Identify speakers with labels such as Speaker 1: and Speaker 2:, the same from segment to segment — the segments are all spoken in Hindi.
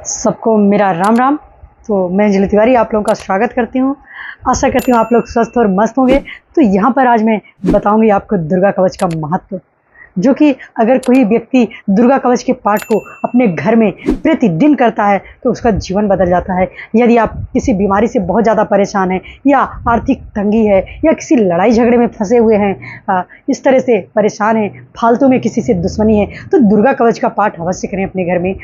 Speaker 1: सबको मेरा राम राम। तो मैं अंजलि तिवारी आप लोगों का स्वागत करती हूँ। आशा करती हूँ आप लोग स्वस्थ और मस्त होंगे। तो यहाँ पर आज मैं बताऊंगी आपको दुर्गा कवच का महत्व, जो कि अगर कोई व्यक्ति दुर्गा कवच के पाठ को अपने घर में प्रतिदिन करता है तो उसका जीवन बदल जाता है। यदि आप किसी बीमारी से बहुत ज़्यादा परेशान हैं, या आर्थिक तंगी है, या किसी लड़ाई झगड़े में फंसे हुए हैं, इस तरह से परेशान हैं, फालतू में किसी से दुश्मनी है, तो दुर्गा कवच का पाठ अवश्य करें अपने घर में।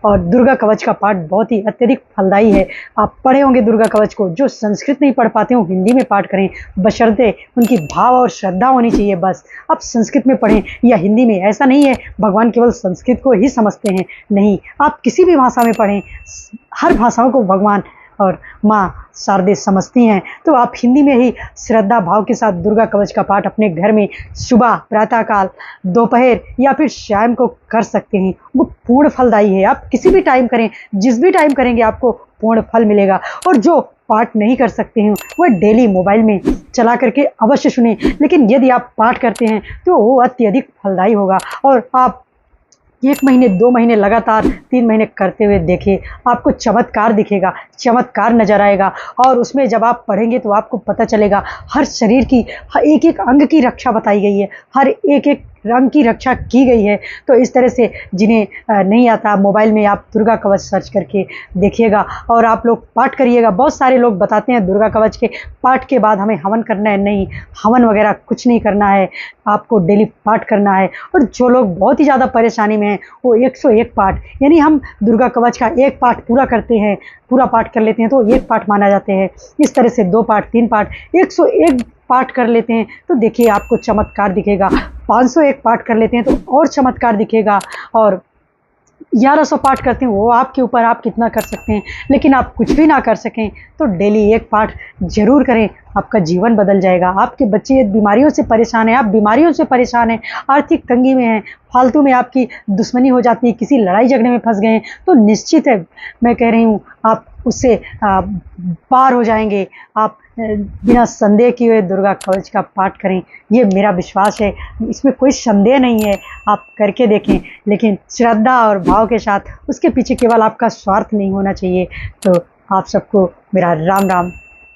Speaker 1: और दुर्गा कवच का पाठ बहुत ही अत्यधिक फलदायी है। आप पढ़े होंगे दुर्गा कवच को, जो संस्कृत नहीं पढ़ पाते हो हिंदी में पाठ करें, बशर्ते उनकी भाव और श्रद्धा होनी चाहिए। बस आप संस्कृत में पढ़ें या हिंदी में, ऐसा नहीं है भगवान केवल संस्कृत को ही समझते हैं, नहीं, आप किसी भी भाषा में पढ़ें, हर भाषाओं को भगवान और माँ शारदे समझती हैं। तो आप हिंदी में ही श्रद्धा भाव के साथ दुर्गा कवच का पाठ अपने घर में सुबह, प्रातःकाल, दोपहर या फिर शाम को कर सकते हैं। वो पूर्ण फलदायी है। आप किसी भी टाइम करें, जिस भी टाइम करेंगे आपको पूर्ण फल मिलेगा। और जो पाठ नहीं कर सकते हैं वह डेली मोबाइल में चला करके अवश्य सुने, लेकिन यदि आप पाठ करते हैं तो वो अत्यधिक फलदायी होगा। और आप 1 महीने, 2 महीने, लगातार 3 महीने करते हुए देखिए, आपको चमत्कार दिखेगा, चमत्कार नज़र आएगा। और उसमें जब आप पढ़ेंगे तो आपको पता चलेगा हर शरीर की एक एक अंग की रक्षा बताई गई है, हर एक एक रंग की रक्षा की गई है। तो इस तरह से जिन्हें नहीं आता, मोबाइल में आप दुर्गा कवच सर्च करके देखिएगा और आप लोग पाठ करिएगा। बहुत सारे लोग बताते हैं दुर्गा कवच के पाठ के बाद हमें हवन करना है, नहीं, हवन वगैरह कुछ नहीं करना है, आपको डेली पाठ करना है। और जो लोग बहुत ही ज़्यादा परेशानी में हैं वो 101 पाठ, यानी हम दुर्गा कवच का एक पाठ पूरा करते हैं, पूरा पाठ कर लेते हैं तो एक पाठ माना जाते हैं। इस तरह से 2 पाठ, 3 पाठ, 101 पाठ कर लेते हैं तो देखिए आपको चमत्कार दिखेगा। 501 पाठ कर लेते हैं तो और चमत्कार दिखेगा। और 1100 पाठ करते हैं, वो आपके ऊपर, आप कितना कर सकते हैं। लेकिन आप कुछ भी ना कर सकें तो डेली एक पाठ जरूर करें, आपका जीवन बदल जाएगा। आपके बच्चे बीमारियों से परेशान हैं, आप बीमारियों से परेशान हैं, आर्थिक तंगी में हैं, फालतू में आपकी दुश्मनी हो जाती है, किसी लड़ाई झगड़े में फंस गए हैं, तो निश्चित है, मैं कह रही हूँ, आप उससे पार हो जाएंगे। आप बिना संदेह किए हुए दुर्गा कवच का पाठ करें, ये मेरा विश्वास है, इसमें कोई संदेह नहीं है। आप करके देखें, लेकिन श्रद्धा और भाव के साथ। उसके पीछे केवल आपका स्वार्थ नहीं होना चाहिए। तो आप सबको मेरा राम राम।